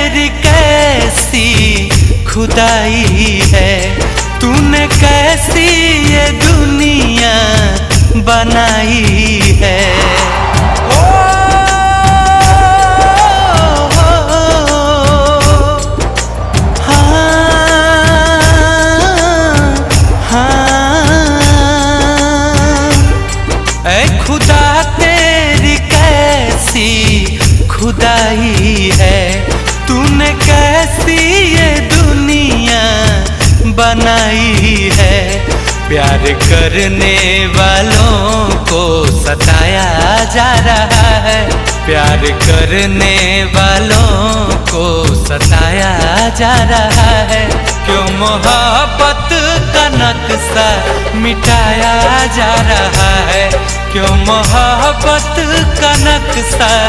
तेरी कैसी खुदाई है, तूने कैसी ये दुनिया बनाई है। खुदा तेरी कैसी खुदाई है, तूने कैसी ये दुनिया बनाई है। प्यार करने वालों को सताया जा रहा है, प्यार करने वालों को सताया जा रहा है। क्यों मोहब्बत का नक्शा मिटाया जा रहा है, क्यों मोहब्बत का नक्शा